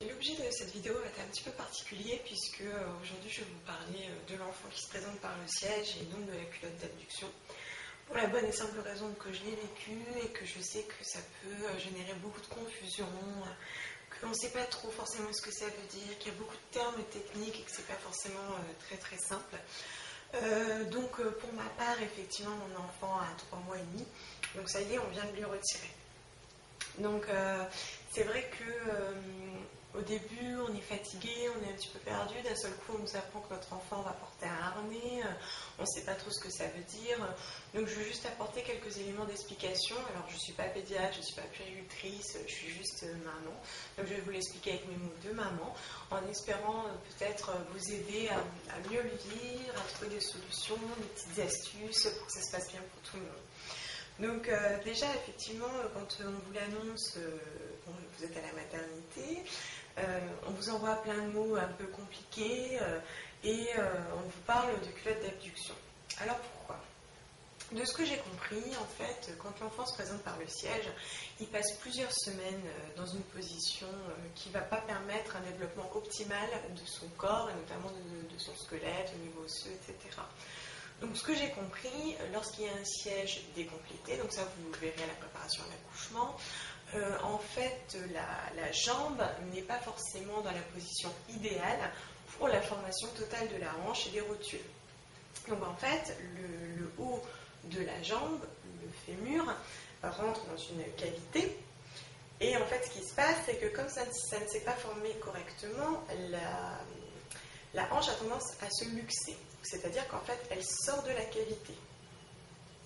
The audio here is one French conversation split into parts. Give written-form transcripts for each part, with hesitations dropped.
L'objet de cette vidéo va être un petit peu particulier puisque aujourd'hui je vais vous parler de l'enfant qui se présente par le siège et donc de la culotte d'abduction. Pour la bonne et simple raison que je l'ai vécu et que je sais que ça peut générer beaucoup de confusion, qu'on ne sait pas trop forcément ce que ça veut dire, qu'il y a beaucoup de termes techniques et que c'est pas forcément très simple. Donc pour ma part, effectivement, mon enfant a 3 mois et demi, donc ça y est, on vient de lui retirer. Donc c'est vrai que au début on est fatigué, on est un petit peu perdu, d'un seul coup on nous apprend que notre enfant va porter un harnais, on ne sait pas trop ce que ça veut dire, donc je vais juste apporter quelques éléments d'explication. Alors je ne suis pas pédiatre, je ne suis pas puéricultrice, je suis juste maman, donc je vais vous l'expliquer avec mes mots de maman, en espérant peut-être vous aider à mieux le vivre, à trouver des solutions, des petites astuces pour que ça se passe bien pour tout le monde. Donc déjà, effectivement, quand on vous l'annonce, vous êtes à la maternité, on vous envoie plein de mots un peu compliqués et on vous parle de culotte d'abduction. Alors pourquoi ? De ce que j'ai compris, en fait, quand l'enfant se présente par le siège, il passe plusieurs semaines dans une position qui ne va pas permettre un développement optimal de son corps et notamment de son squelette, au niveau osseux, etc. Donc ce que j'ai compris, lorsqu'il y a un siège décomplété, donc ça vous le verrez à la préparation à l'accouchement, en fait la jambe n'est pas forcément dans la position idéale pour la formation totale de la hanche et des rotules. Donc en fait le haut de la jambe, le fémur, rentre dans une cavité et en fait ce qui se passe c'est que comme ça ne s'est pas formé correctement, la hanche a tendance à se luxer. C'est-à-dire qu'en fait, elle sort de la cavité.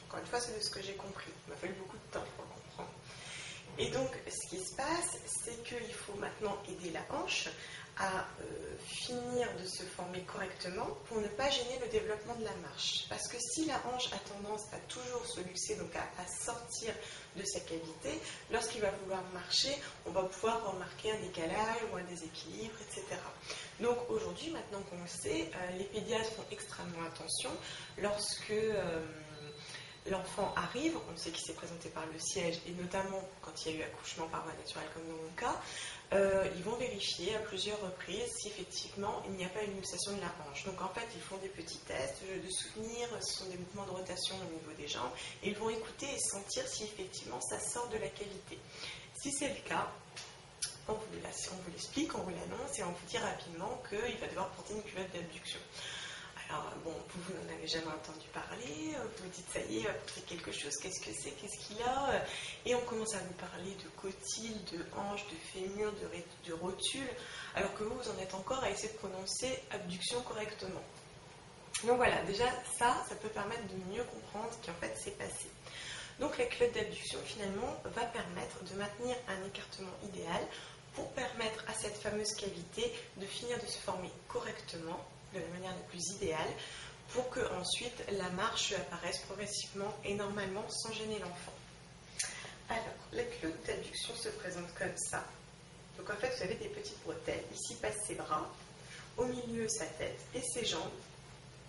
Encore une fois, c'est de ce que j'ai compris. Il m'a fallu beaucoup de temps pour le comprendre. Et donc, ce qui se passe, c'est qu'il faut maintenant aider la hanche à finir de se former correctement pour ne pas gêner le développement de la marche. Parce que si la hanche a tendance à toujours se luxer, donc à sortir de sa cavité, lorsqu'il va vouloir marcher, on va pouvoir remarquer un décalage ou un déséquilibre, etc. Donc aujourd'hui, maintenant qu'on le sait, les pédiatres font extrêmement attention lorsque l'enfant arrive, on sait qu'il s'est présenté par le siège, et notamment quand il y a eu accouchement par voie naturelle comme dans mon cas, ils vont vérifier à plusieurs reprises si effectivement il n'y a pas une luxation de la hanche. Donc en fait, ils font des petits tests de souvenirs, ce sont des mouvements de rotation au niveau des jambes, et ils vont écouter et sentir si effectivement ça sort de la cavité. Si c'est le cas, on vous l'explique, on vous l'annonce et on vous dit rapidement qu'il va devoir porter une culotte d'abduction. Alors bon, vous n'en avez jamais entendu parler, vous vous dites ça y est, il va porter quelque chose, qu'est-ce que c'est, qu'est-ce qu'il a, et on commence à vous parler de cotyles, de hanches, de fémur, de rotules, alors que vous en êtes encore à essayer de prononcer abduction correctement. Donc voilà, déjà ça peut permettre de mieux comprendre ce qui en fait s'est passé. Donc la culotte d'abduction finalement va permettre de maintenir un écartement idéal pour permettre à cette fameuse cavité de finir de se former correctement, de la manière la plus idéale, pour que ensuite la marche apparaisse progressivement et normalement sans gêner l'enfant. Alors, la culotte d'abduction se présente comme ça. Donc en fait, vous avez des petites bretelles. Ici passent ses bras, au milieu sa tête et ses jambes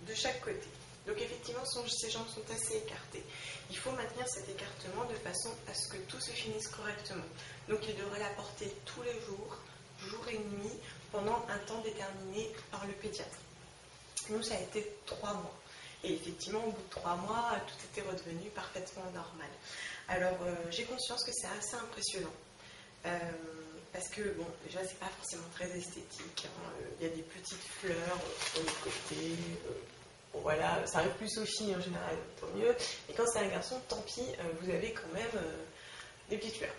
de chaque côté. Donc effectivement, ces jambes sont assez écartées. Il faut maintenir cet écartement de façon à ce que tout se finisse correctement. Donc il devrait la porter tous les jours, jour et nuit, pendant un temps déterminé par le pédiatre. Nous, ça a été 3 mois. Et effectivement, au bout de 3 mois, tout était redevenu parfaitement normal. Alors, j'ai conscience que c'est assez impressionnant. Parce que, bon, déjà, c'est pas forcément très esthétique. Il y a des petites fleurs sur les côtés. Bon, voilà, ça arrive plus aux filles en général, tant mieux. Et quand c'est un garçon, tant pis, vous avez quand même des petites fleurs.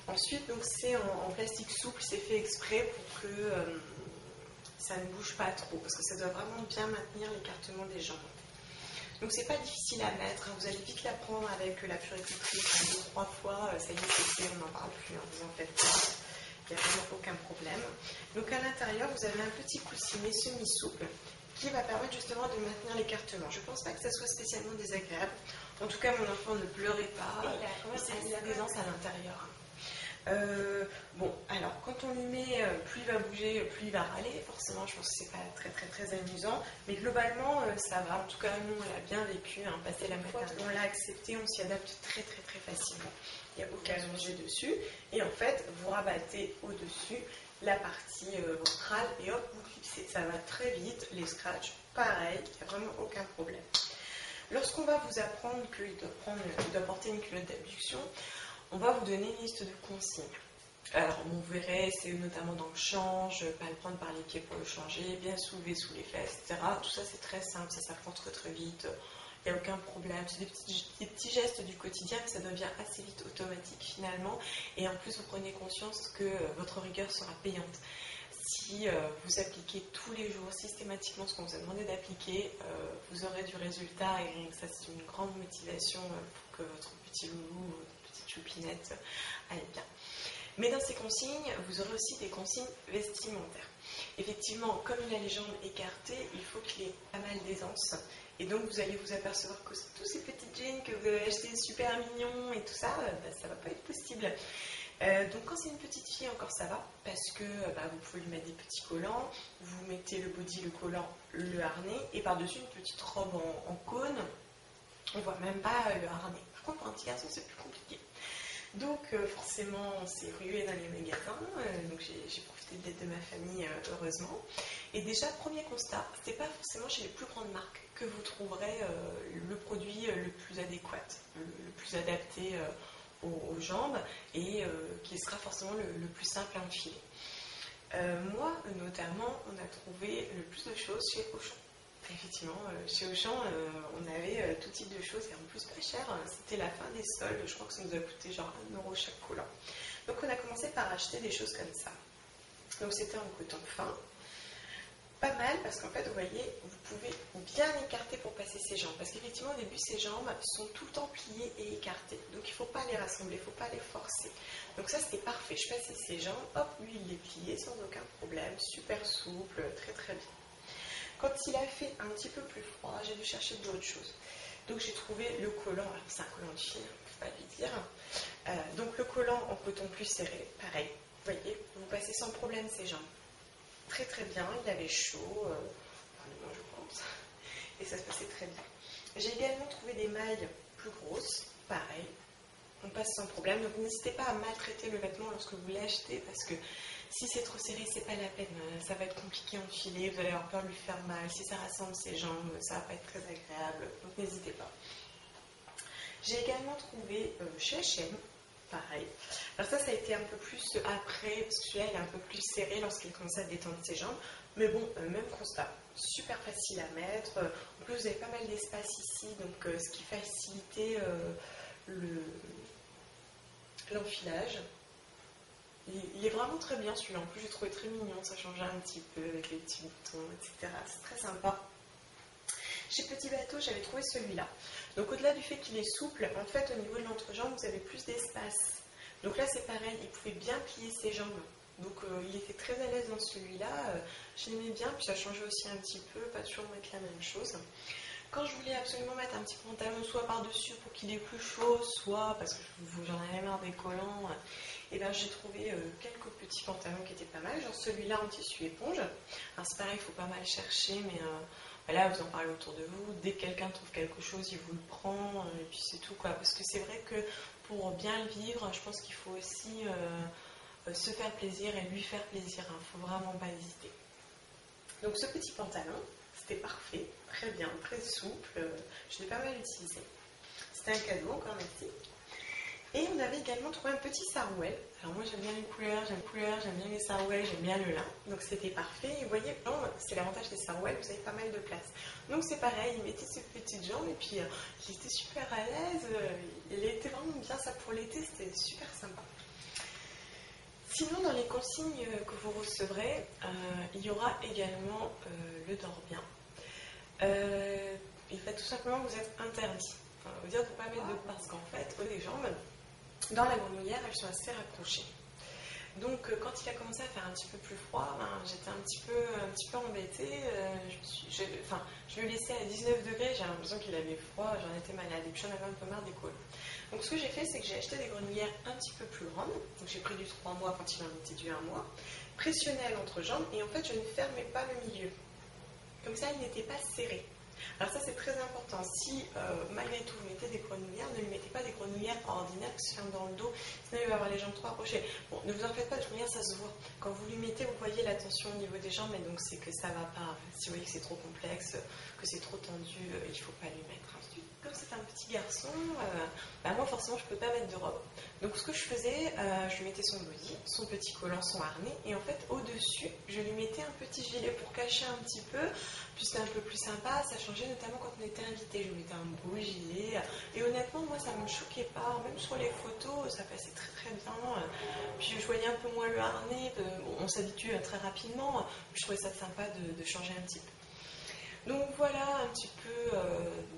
Ensuite, donc, c'est en plastique souple, c'est fait exprès pour que ça ne bouge pas trop, parce que ça doit vraiment bien maintenir l'écartement des jambes. Donc c'est pas difficile à mettre, vous allez vite l'apprendre avec la puéricultrice 2-3 fois, ça y est, c'est fait, on n'en parle plus, vous en faites pas, il n'y a vraiment aucun problème. Donc à l'intérieur, vous avez un petit coussinet semi-souple qui va permettre justement de maintenir l'écartement. Je ne pense pas que ça soit spécialement désagréable. En tout cas, mon enfant ne pleurait pas, il a des aisance à l'intérieur. Bon, alors quand on lui met, plus il va bouger, plus il va râler. Forcément, je pense que c'est pas très amusant. Mais globalement, ça va. En tout cas, nous, on l'a bien vécu. Hein, passer la maternité, on l'a accepté, on s'y adapte très facilement. Il n'y a aucun danger dessus. Et en fait, vous rabattez au-dessus la partie ventrale et hop, vous clipsez. Ça va très vite. Les scratchs, pareil, il n'y a vraiment aucun problème. Lorsqu'on va vous apprendre qu'il doit porter une culotte d'abduction, on va vous donner une liste de consignes. Alors, vous verrez, c'est notamment dans le change, pas le prendre par les pieds pour le changer, bien soulever sous les fesses, etc. Tout ça, c'est très simple, ça s'apprend très vite, il n'y a aucun problème. C'est des petits gestes du quotidien, mais ça devient assez vite automatique finalement. Et en plus, vous prenez conscience que votre rigueur sera payante. Si vous appliquez tous les jours systématiquement ce qu'on vous a demandé d'appliquer, vous aurez du résultat et rien que ça, c'est une grande motivation pour que votre petit loulou, votre petite choupinette aille bien. Mais dans ces consignes, vous aurez aussi des consignes vestimentaires. Effectivement, comme il a les jambes écartées, il faut qu'il ait pas mal d'aisance. Et donc, vous allez vous apercevoir que tous ces petits jeans que vous avez achetés super mignons et tout ça, ça va pas être possible. Donc quand c'est une petite fille encore ça va parce que vous pouvez lui mettre des petits collants, vous mettez le body, le collant, le harnais et par-dessus une petite robe en cône, on voit même pas le harnais. Par contre pour un petit garçon c'est plus compliqué. Donc forcément on s'est rué dans les magasins, donc j'ai profité de l'aide de ma famille heureusement. Et déjà premier constat, c'est pas forcément chez les plus grandes marques que vous trouverez le produit le plus adéquat, le plus adapté aux jambes et qui sera forcément le plus simple à enfiler. Moi, notamment, on a trouvé le plus de choses chez Auchan. Effectivement, chez Auchan, on avait tout type de choses et en plus pas cher. C'était la fin des soldes, je crois que ça nous a coûté genre 1 € chaque collant. Donc on a commencé par acheter des choses comme ça. Donc c'était en coton fin. Pas mal parce qu'en fait, vous voyez, vous pouvez bien écarter pour passer ses jambes. Parce qu'effectivement, au début, ses jambes sont tout le temps pliées et écartées. Donc, il ne faut pas les rassembler, il ne faut pas les forcer. Donc ça, c'était parfait. Je passais ses jambes, hop, lui, il les pliait sans aucun problème. Super souple, très bien. Quand il a fait un petit peu plus froid, j'ai dû chercher d'autres choses. Donc, j'ai trouvé le collant. Alors, c'est un collant de fille, on ne peut pas lui dire. Donc, le collant en coton plus serré, pareil. Vous voyez, vous passez sans problème ses jambes. Très bien, il avait chaud, moi je pense, et ça se passait très bien. J'ai également trouvé des mailles plus grosses, pareil, on passe sans problème, donc n'hésitez pas à maltraiter le vêtement lorsque vous l'achetez, parce que si c'est trop serré, c'est pas la peine, ça va être compliqué à enfiler, vous allez avoir peur de lui faire mal, si ça rassemble ses jambes, ça va pas être très agréable, donc n'hésitez pas. J'ai également trouvé chez H&M, pareil. Alors ça a été un peu plus après, parce que celui-là, il est un peu plus serré lorsqu'il commence à détendre ses jambes. Mais bon, même constat. Super facile à mettre. En plus, vous avez pas mal d'espace ici, donc ce qui facilitait l'enfilage. Il est vraiment très bien celui-là. En plus, j'ai trouvé très mignon. Ça changeait un petit peu avec les petits boutons, etc. C'est très sympa. Chez Petit Bateau, j'avais trouvé celui-là. Donc au-delà du fait qu'il est souple, en fait au niveau de l'entrejambe, vous avez plus d'espace. Donc là c'est pareil, il pouvait bien plier ses jambes. Donc il était très à l'aise dans celui-là. Je l'aimais bien, puis ça changeait aussi un petit peu, pas toujours mettre la même chose. Quand je voulais absolument mettre un petit pantalon, soit par-dessus pour qu'il ait plus chaud, soit parce que j'en avais marre des collants, et ben j'ai trouvé quelques petits pantalons qui étaient pas mal, genre celui-là en tissu éponge. Alors c'est pareil, il faut pas mal chercher, mais là vous en parlez autour de vous, dès que quelqu'un trouve quelque chose, il vous le prend, et puis c'est tout quoi. Parce que c'est vrai que pour bien le vivre, je pense qu'il faut aussi se faire plaisir et lui faire plaisir, il ne faut vraiment pas hésiter. Donc ce petit pantalon, c'était parfait, très bien, très souple, je l'ai pas mal utilisé. C'était un cadeau, encore merci. Et on avait également trouvé un petit sarouel. Alors moi j'aime bien les couleurs, j'aime bien les sarouels, j'aime bien le lin. Donc c'était parfait. Et vous voyez, c'est l'avantage des sarouels, vous avez pas mal de place. Donc c'est pareil, il mettait ses petites jambes et puis il était super à l'aise. Il était vraiment bien ça pour l'été, c'était super sympa. Sinon dans les consignes que vous recevrez, il y aura également le dors-bien. Il fait tout simplement vous êtes interdit. Enfin, vous dire de ne pas mettre de parce qu'en fait, les jambes, dans la grenouillère, elles sont assez rapprochées. Donc, quand il a commencé à faire un petit peu plus froid, j'étais un petit peu embêtée. Je le laissais à 19 degrés, j'ai l'impression qu'il avait froid, j'en étais malade. Et puis, j'en avais un peu marre des collants. Donc ce que j'ai fait, c'est que j'ai acheté des grenouillères un petit peu plus grandes. Donc j'ai pris du 3 mois quand il en était du 1 mois, pressionné à l'entrejambe et en fait je ne fermais pas le milieu. Comme ça, il n'était pas serré. Alors ça c'est très important, si malgré tout vous mettez des grenouillères, ne lui mettez pas des grenouillères ordinaires qui se ferment dans le dos, sinon il va avoir les jambes trop approchées. Bon, ne vous en faites pas, de toute manière ça se voit. Quand vous lui mettez, vous voyez la tension au niveau des jambes, et donc c'est que ça va pas. Si vous voyez que c'est trop complexe, que c'est trop tendu, il ne faut pas lui mettre. Comme c'est un petit garçon, moi forcément je ne peux pas mettre de robe. Donc ce que je faisais, je lui mettais son body, son petit collant, son harnais, et en fait au-dessus, je lui mettais un petit gilet pour cacher un petit peu, puis c'était un peu plus sympa, ça changeait notamment quand on était invité, je lui mettais un beau gilet, et honnêtement moi ça ne me choquait pas, même sur les photos ça passait très très bien, puis je voyais un peu moins le harnais, on s'habitue très rapidement, je trouvais ça sympa de changer un petit peu. Donc voilà un petit peu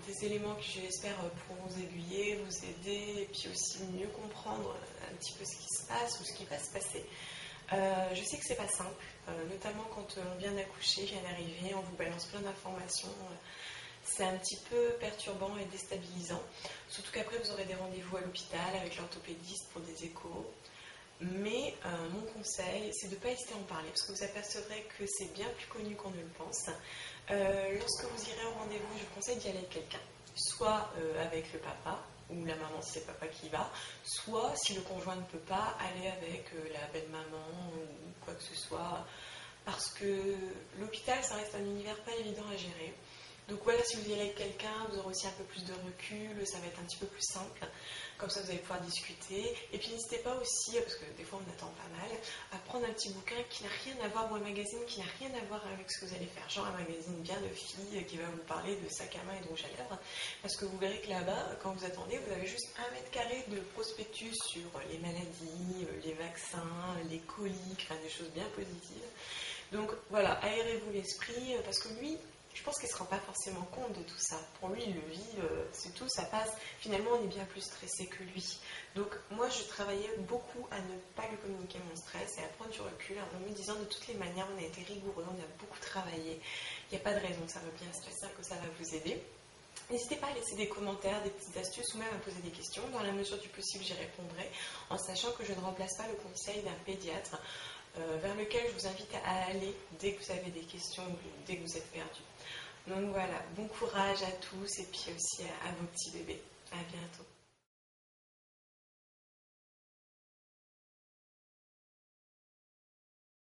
des éléments qui j'espère pourront vous aiguiller, vous aider et puis aussi mieux comprendre un petit peu ce qui se passe ou ce qui va se passer. Je sais que c'est pas simple, notamment quand on vient d'accoucher, vient d'arriver, on vous balance plein d'informations. C'est un petit peu perturbant et déstabilisant, surtout qu'après vous aurez des rendez-vous à l'hôpital avec l'orthopédiste pour des échos. Mais mon conseil, c'est de ne pas hésiter à en parler, parce que vous apercevrez que c'est bien plus connu qu'on ne le pense. Lorsque vous irez au rendez-vous, je vous conseille d'y aller avec quelqu'un, soit avec le papa, ou la maman si c'est le papa qui va, soit si le conjoint ne peut pas, aller avec la belle-maman ou quoi que ce soit, parce que l'hôpital, ça reste un univers pas évident à gérer. Donc voilà, si vous y allez avec quelqu'un, vous aurez aussi un peu plus de recul, ça va être un petit peu plus simple. Comme ça, vous allez pouvoir discuter. Et puis n'hésitez pas aussi, parce que des fois on attend pas mal, à prendre un petit bouquin qui n'a rien à voir, ou un magazine qui n'a rien à voir avec ce que vous allez faire. Genre un magazine bien de filles qui va vous parler de sac à main et de rouge à lèvres. Parce que vous verrez que là-bas, quand vous attendez, vous avez juste 1 mètre carré de prospectus sur les maladies, les vaccins, les coliques, enfin des choses bien positives. Donc voilà, aérez-vous l'esprit, parce que lui, je pense qu'il ne se rend pas forcément compte de tout ça. Pour lui, il le vit, c'est tout, ça passe. Finalement, on est bien plus stressé que lui. Donc moi, je travaillais beaucoup à ne pas lui communiquer mon stress et à prendre du recul en me disant de toutes les manières, on a été rigoureux, on a beaucoup travaillé. Il n'y a pas de raison que ça va bien se passer, que ça va vous aider. N'hésitez pas à laisser des commentaires, des petites astuces ou même à poser des questions. Dans la mesure du possible, j'y répondrai en sachant que je ne remplace pas le conseil d'un pédiatre vers lequel je vous invite à aller dès que vous avez des questions ou dès que vous êtes perdu. Donc voilà, bon courage à tous et puis aussi à vos petits bébés. À bientôt.